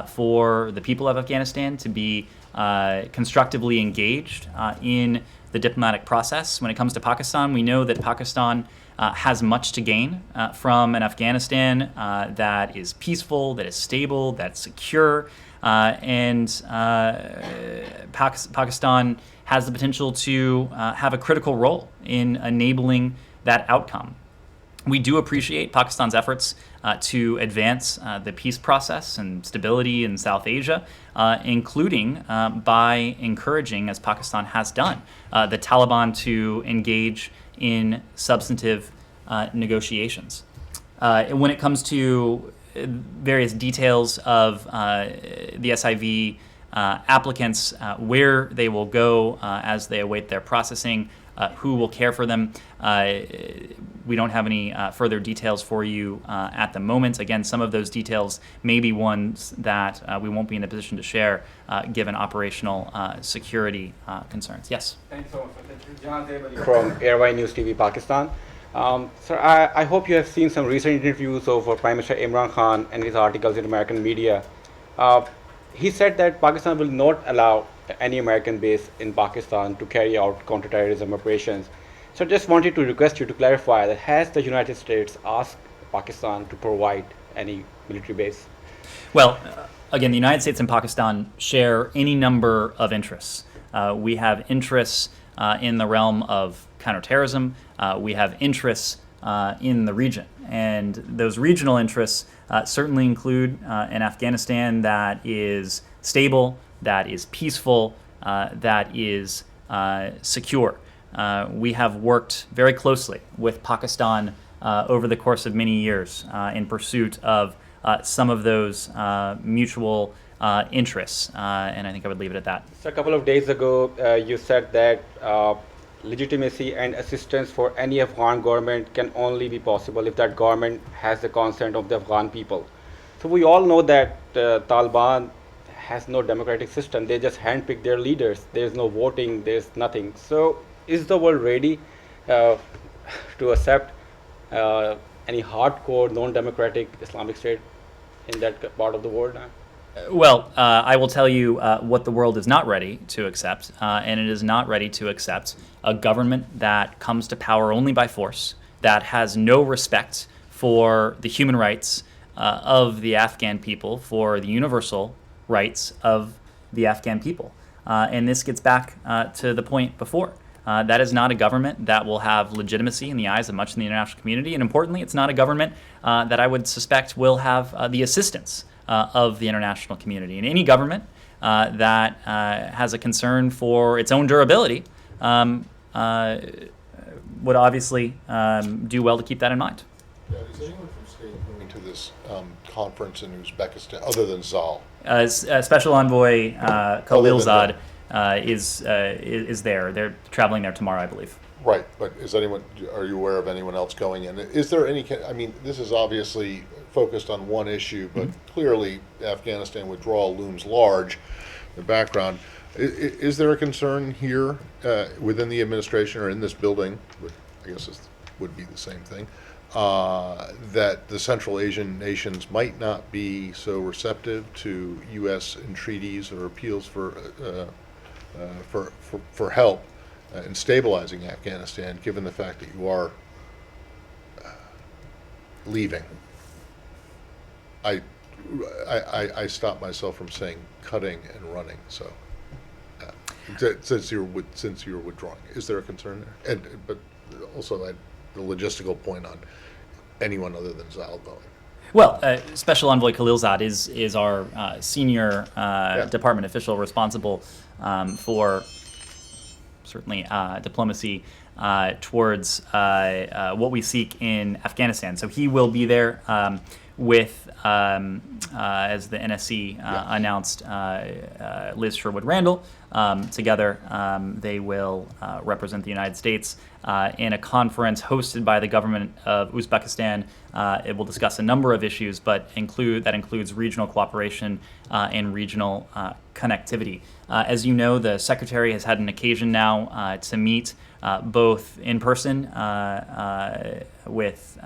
for the people of Afghanistan, to be constructively engaged in the diplomatic process. When it comes to Pakistan, we know that Pakistan has much to gain from an Afghanistan that is peaceful, that is stable, that's secure, and Pakistan has the potential to have a critical role in enabling that outcome. We do appreciate Pakistan's efforts to advance the peace process and stability in South Asia, including by encouraging, as Pakistan has done, the Taliban to engage in substantive negotiations. When it comes to various details of the SIV applicants, where they will go as they await their processing, who will care for them, we don't have any further details for you at the moment. Again, some of those details may be ones that we won't be in a position to share given operational security concerns. Yes? Thanks so much. From Airway News TV, Pakistan. Sir, I hope you have seen some recent interviews of Prime Minister Imran Khan and his articles in American media. He said that Pakistan will not allow any American base in Pakistan to carry out counterterrorism operations. So just wanted to request you to clarify that has the United States asked Pakistan to provide any military base? Well, again, the United States and Pakistan share any number of interests. We have interests in the realm of counterterrorism. We have interests in the region. And those regional interests certainly include an Afghanistan that is stable, that is peaceful, that is secure. We have worked very closely with Pakistan over the course of many years in pursuit of some of those mutual interests, and I think I would leave it at that. So a couple of days ago, you said that legitimacy and assistance for any Afghan government can only be possible if that government has the consent of the Afghan people. So we all know that Taliban has no democratic system. They just handpick their leaders. There's no voting, there's nothing. So is the world ready to accept any hardcore, non-democratic Islamic state in that part of the world now? Well, I will tell you what the world is not ready to accept, and it is not ready to accept a government that comes to power only by force, that has no respect for the human rights of the Afghan people, for the universal rights of the Afghan people. And this gets back to the point before. That is not a government that will have legitimacy in the eyes of much of the international community, and importantly, it's not a government that I would suspect will have the assistance of the international community. And any government that has a concern for its own durability would obviously do well to keep that in mind. Yeah, is anyone from state going to this conference in Uzbekistan other than Zal? Special Envoy Khalilzad them. is there. They're traveling there tomorrow, I believe. Right, but are you aware of anyone else going? And is there any, I mean, this is obviously focused on one issue, but clearly Afghanistan withdrawal looms large in the background. Is there a concern here within the administration or in this building, I guess this would be the same thing, that the Central Asian nations might not be so receptive to U.S. entreaties or appeals for help in stabilizing Afghanistan, given the fact that you are leaving? I stopped myself from saying cutting and running. So since you're withdrawing, is there a concern there? But also the logistical point on anyone other than Zal going. Well, Special Envoy Khalilzad is our senior department official responsible for certainly diplomacy towards what we seek in Afghanistan. So he will be there with, as the NSC announced, Liz Sherwood Randall. Together, they will represent the United States in a conference hosted by the government of Uzbekistan. It will discuss a number of issues, but that includes regional cooperation and regional connectivity. As you know, the Secretary has had an occasion now to meet both in person with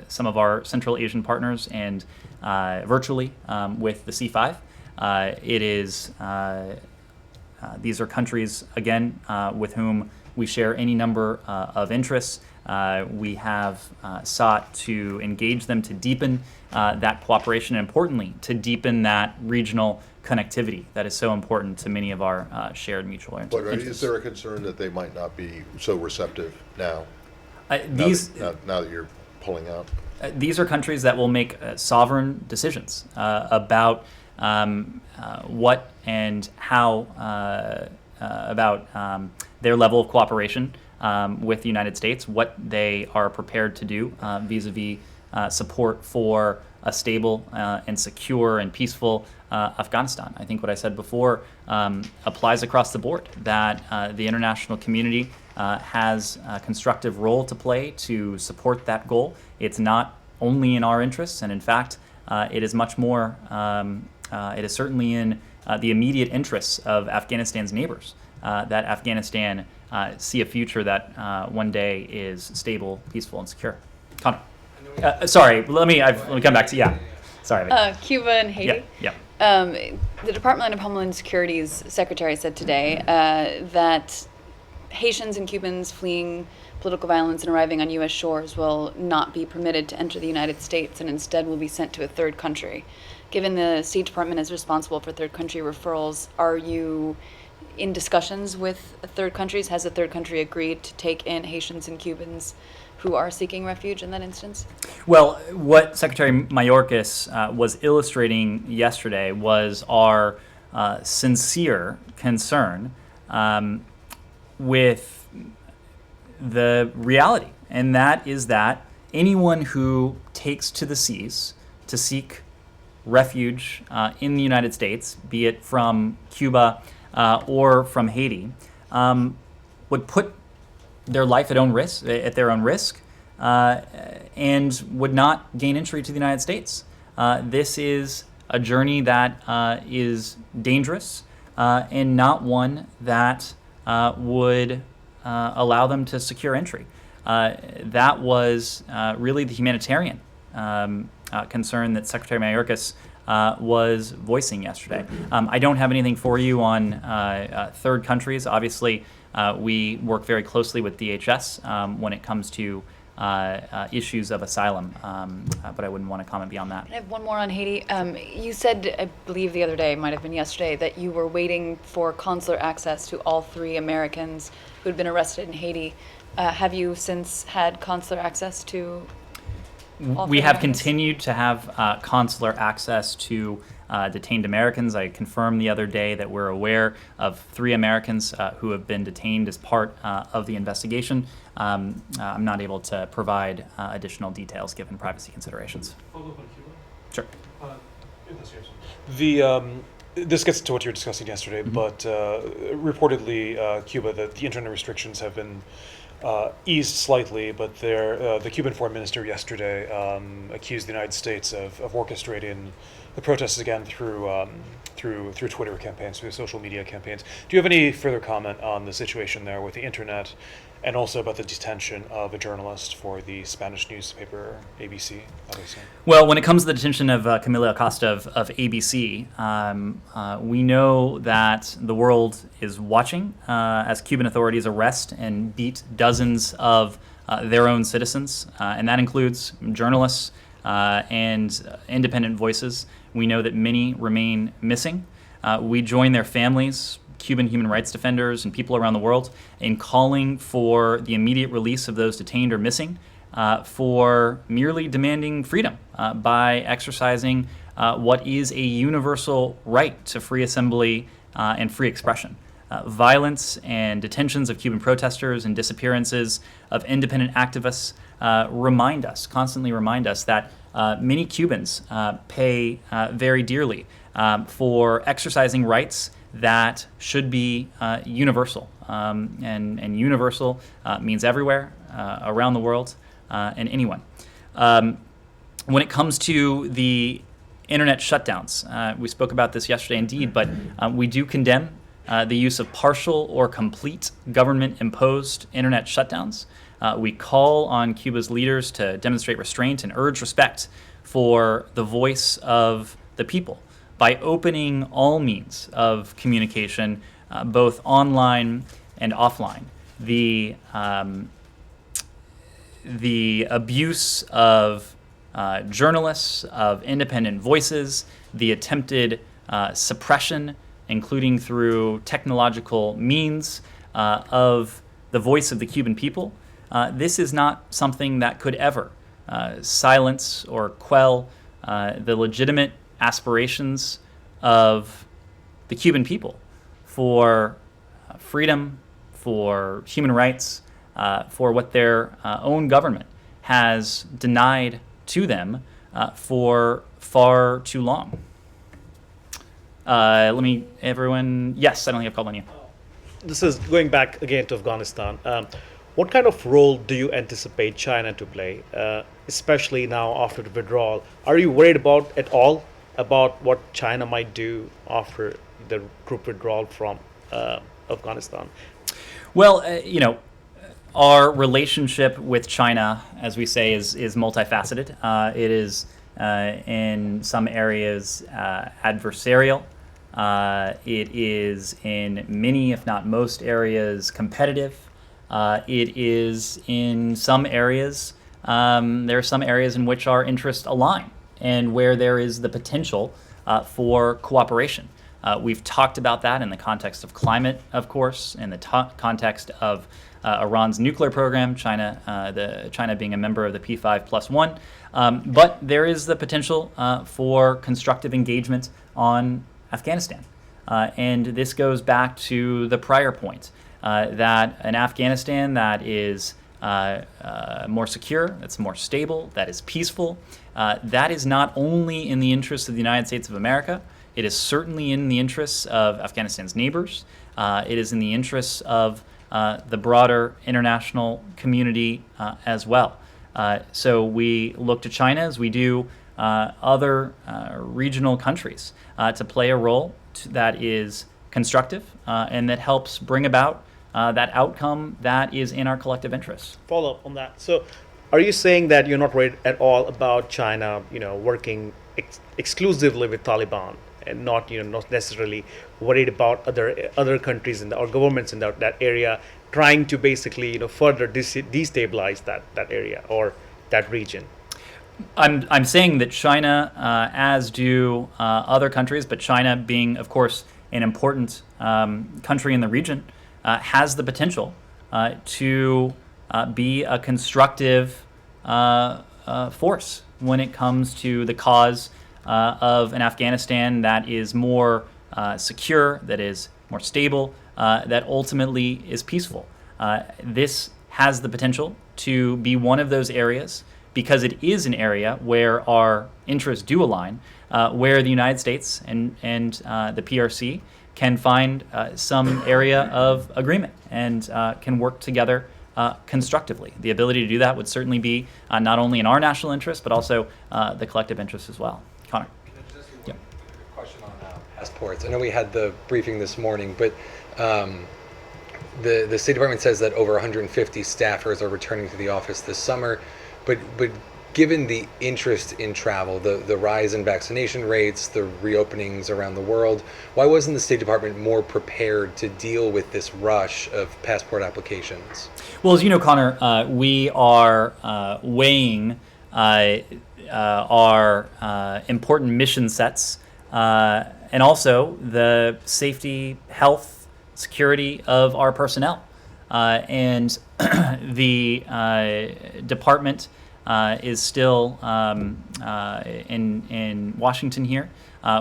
some of our Central Asian partners and virtually with the C5. These are countries, again, with whom we share any number of interests. We have sought to engage them to deepen that cooperation, and importantly, to deepen that regional connectivity that is so important to many of our shared mutual interests. But is there a concern that they might not be so receptive now? Now that you're pulling out? These are countries that will make sovereign decisions about what and how about their level of cooperation with the United States, what they are prepared to do vis-a-vis support for a stable and secure and peaceful Afghanistan. I think what I said before applies across the board, that the international community has a constructive role to play to support that goal. It's not only in our interests, and in fact, it is much more, it is certainly in the immediate interests of Afghanistan's neighbors, that Afghanistan see a future that one day is stable, peaceful, and secure. Connor. Sorry, let me come back to, Sorry. Cuba and Haiti. Yeah. The Department of Homeland Security's secretary said today that Haitians and Cubans fleeing political violence and arriving on U.S. shores will not be permitted to enter the United States and instead will be sent to a third country. Given the State Department is responsible for third country referrals, are you in discussions with third countries? Has a third country agreed to take in Haitians and Cubans who are seeking refuge in that instance? Well, what Secretary Mayorkas was illustrating yesterday was our sincere concern with the reality, and that is that anyone who takes to the seas to seek refuge in the United States, be it from Cuba or from Haiti, would put their life at their own risk, and would not gain entry to the United States. This is a journey that is dangerous and not one that would allow them to secure entry. That was really the humanitarian concern that Secretary Mayorkas was voicing yesterday. I don't have anything for you on third countries. Obviously, we work very closely with DHS when it comes to issues of asylum, but I wouldn't want to comment beyond that. I have one more on Haiti. You said, I believe the other day, might have been yesterday, that you were waiting for consular access to all 3 Americans who had been arrested in Haiti. Have you since had consular access to all 3 We have Americans? continued to have consular access to detained Americans. I confirmed the other day that we're aware of 3 Americans who have been detained as part of the investigation. I'm not able to provide additional details given privacy considerations. Follow up on Cuba? Sure. This gets to what you were discussing yesterday, but reportedly, Cuba, the internet restrictions have been eased slightly, but the Cuban foreign minister yesterday accused the United States of orchestrating the protests again through Twitter campaigns, through social media campaigns. Do you have any further comment on the situation there with the internet, and also about the detention of a journalist for the Spanish newspaper ABC, obviously? Well, when it comes to the detention of Camila Acosta of ABC, we know that the world is watching as Cuban authorities arrest and beat dozens of their own citizens, and that includes journalists and independent voices. We know that many remain missing. We join their families, Cuban human rights defenders, and people around the world in calling for the immediate release of those detained or missing, for merely demanding freedom by exercising what is a universal right to free assembly and free expression. Violence and detentions of Cuban protesters and disappearances of independent activists constantly remind us that many Cubans pay very dearly for exercising rights that should be universal. And universal means everywhere, around the world, and anyone. When it comes to the internet shutdowns, we spoke about this yesterday indeed, but we do condemn the use of partial or complete government-imposed internet shutdowns. We call on Cuba's leaders to demonstrate restraint and urge respect for the voice of the people by opening all means of communication, both online and offline. The abuse of journalists, of independent voices, the attempted suppression, including through technological means, of the voice of the Cuban people. This is not something that could ever silence or quell the legitimate aspirations of the Cuban people for freedom, for human rights, for what their own government has denied to them for far too long. Yes, I don't think I've called on you. This is going back again to Afghanistan. What kind of role do you anticipate China to play, especially now after the withdrawal? Are you worried at all about what China might do after the troop withdrawal from Afghanistan? Well, our relationship with China, as we say, is multifaceted. It is in some areas adversarial. It is in many, if not most areas, competitive. It is in some areas, there are some areas in which our interests align and where there is the potential for cooperation. We've talked about that in the context of climate, of course, in the context of Iran's nuclear program, China being a member of the P5+1. But there is the potential for constructive engagement on Afghanistan. And this goes back to the prior point that an Afghanistan that is more secure, that's more stable, that is peaceful, that is not only in the interests of the United States of America, it is certainly in the interests of Afghanistan's neighbors. It is in the interests of the broader international community as well. So we look to China as we do other regional countries to play a role that is constructive and that helps bring about that outcome that is in our collective interests. Follow up on that. So are you saying that you're not worried at all about China, working exclusively with Taliban and not not necessarily worried about other countries or governments in that area trying to basically further destabilize that area or that region. I'm saying that China, as do other countries, but China being, of course, an important country in the region, has the potential to be a constructive force when it comes to the cause of an Afghanistan that is more secure, that is more stable, that ultimately is peaceful. This has the potential to be one of those areas, because it is an area where our interests do align, where the United States and the PRC can find some area of agreement and can work together constructively. The ability to do that would certainly be not only in our national interest, but also the collective interest as well. Connor. Just question on passports. I know we had the briefing this morning, but the State Department says that over 150 staffers are returning to the office this summer. But given the interest in travel, the rise in vaccination rates, the reopenings around the world, why wasn't the State Department more prepared to deal with this rush of passport applications? Well, as you know, Connor, we are weighing our important mission sets and also the safety, health, security of our personnel. And the department is still in Washington here.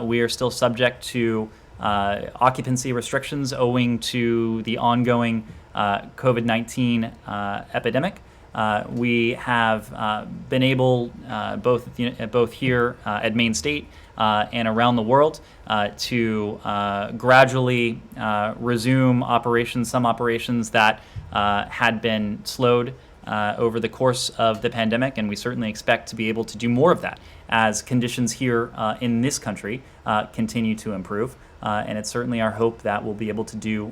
We are still subject to occupancy restrictions owing to the ongoing COVID-19 epidemic. We have been able, both here at Maine State and around the world, to gradually resume operations, some operations that had been slowed over the course of the pandemic, and we certainly expect to be able to do more of that as conditions here in this country continue to improve. And it's certainly our hope that we'll be able to do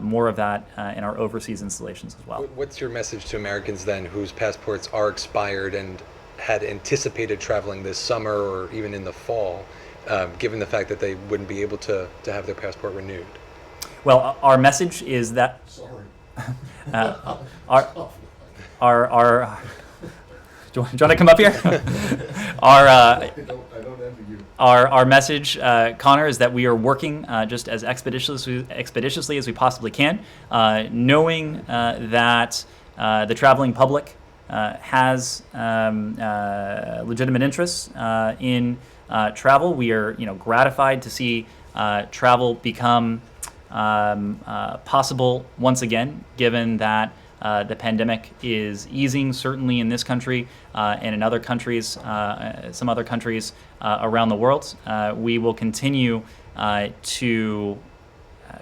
more of that in our overseas installations as well. What's your message to Americans then whose passports are expired and had anticipated traveling this summer or even in the fall, given the fact that they wouldn't be able to have their passport renewed? Well, our message is that our do you want to come up here? Our message, Connor, is that we are working just as expeditiously as we possibly can, knowing that the traveling public has legitimate interests in travel. We are, gratified to see travel become possible once again, given that the pandemic is easing, certainly in this country and in other countries, some other countries around the world. We will continue to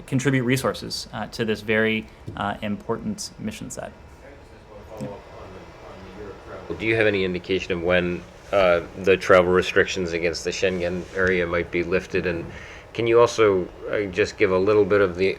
contribute resources to this very important mission set. Do you have any indication of when the travel restrictions against the Schengen area might be lifted? And can you also just give a little bit of the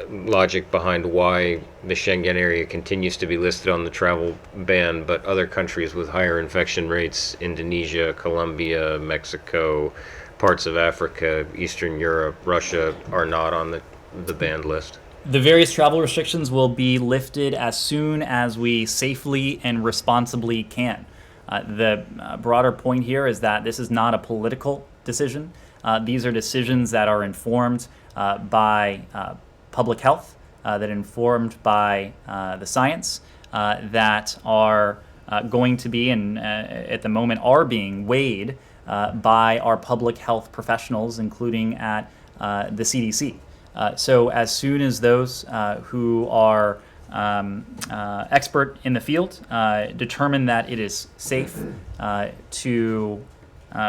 logic behind why the Schengen area continues to be listed on the travel ban, but other countries with higher infection rates, Indonesia, Colombia, Mexico, parts of Africa, Eastern Europe, Russia, are not on the banned list? The various travel restrictions will be lifted as soon as we safely and responsibly can. The broader point here is that this is not a political decision. These are decisions that are informed by public health, that are informed by the science, that are going to be, and at the moment are being weighed by our public health professionals, including at the CDC. So as soon as those who are expert in the field determine that it is safe to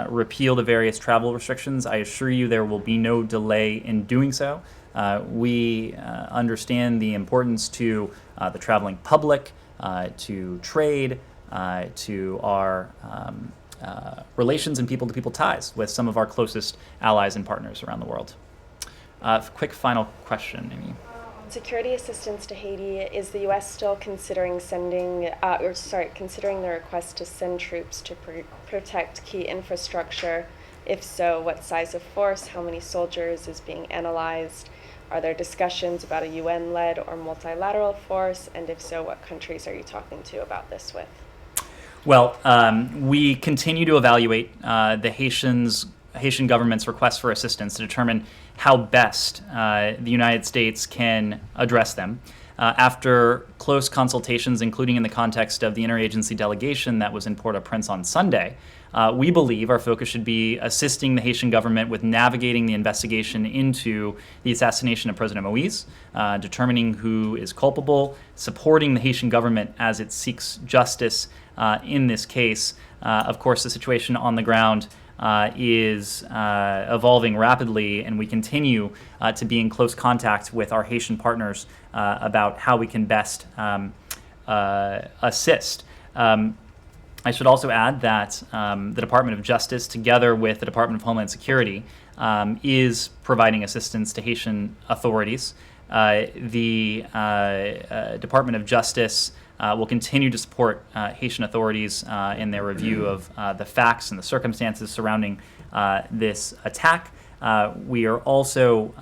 repeal the various travel restrictions, I assure you there will be no delay in doing so. We understand the importance to the traveling public, to trade, to our relations and people-to-people ties with some of our closest allies and partners around the world. Quick final question, Amy. On security assistance to Haiti, is the U.S. still considering considering the request to send troops to protect key infrastructure? If so, what size of force, how many soldiers is being analyzed? Are there discussions about a UN-led or multilateral force? And if so, what countries are you talking to about this with? Well, we continue to evaluate the Haitian government's request for assistance to determine how best the United States can address them. After close consultations, including in the context of the interagency delegation that was in Port-au-Prince on Sunday, we believe our focus should be assisting the Haitian government with navigating the investigation into the assassination of President Moïse, determining who is culpable, supporting the Haitian government as it seeks justice in this case. Of course, the situation on the ground is evolving rapidly, and we continue to be in close contact with our Haitian partners about how we can best assist. I should also add that the Department of Justice, together with the Department of Homeland Security, is providing assistance to Haitian authorities. The Department of Justice will continue to support Haitian authorities in their review of the facts and the circumstances surrounding this attack. We are also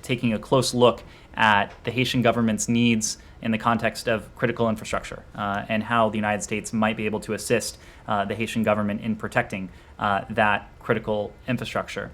taking a close look at the Haitian government's needs in the context of critical infrastructure and how the United States might be able to assist the Haitian government in protecting that critical infrastructure.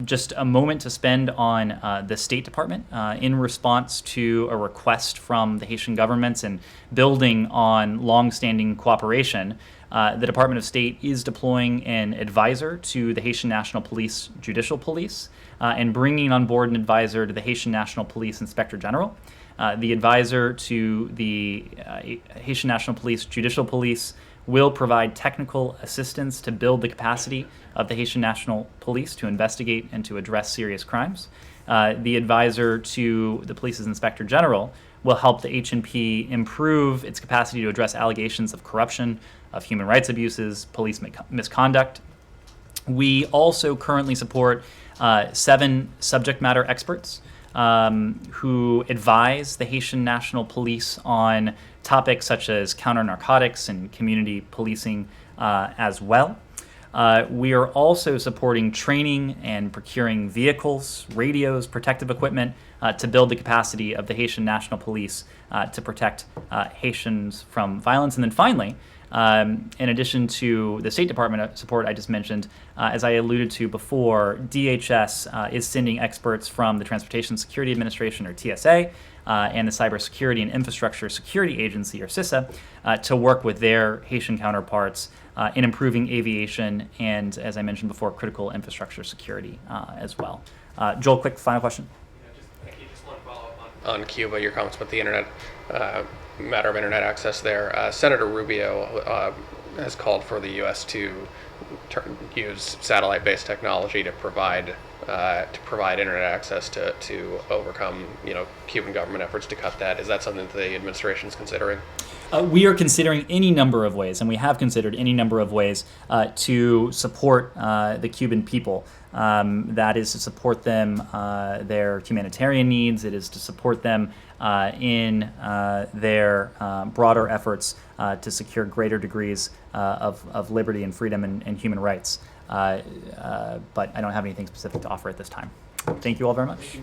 Just a moment to spend on the State Department in response to a request from the Haitian government and building on longstanding cooperation. The Department of State is deploying an advisor to the Haitian National Police Judicial Police and bringing on board an advisor to the Haitian National Police Inspector General. The advisor to the Haitian National Police Judicial Police will provide technical assistance to build the capacity of the Haitian National Police to investigate and to address serious crimes. The advisor to the police's Inspector General will help the HNP improve its capacity to address allegations of corruption, of human rights abuses, police misconduct. We also currently support 7 subject matter experts who advise the Haitian National Police on topics such as counter-narcotics and community policing as well. We are also supporting training and procuring vehicles, radios, protective equipment to build the capacity of the Haitian National Police to protect Haitians from violence. And then finally, in addition to the State Department support I just mentioned, as I alluded to before, DHS is sending experts from the Transportation Security Administration, or TSA, and the Cybersecurity and Infrastructure Security Agency, or CISA, to work with their Haitian counterparts in improving aviation and, as I mentioned before, critical infrastructure security as well. Joel, quick final question. Just one follow-up on Cuba, your comments about the internet, matter of internet access there. Senator Rubio has called for the U.S. to use satellite-based technology to provide internet access to overcome, Cuban government efforts to cut that. Is that something that the administration is considering? We are considering any number of ways, and we have considered any number of ways to support the Cuban people. That is to support them, their humanitarian needs. It is to support them in their broader efforts to secure greater degrees of liberty and freedom and human rights. But I don't have anything specific to offer at this time. Thank you all very much.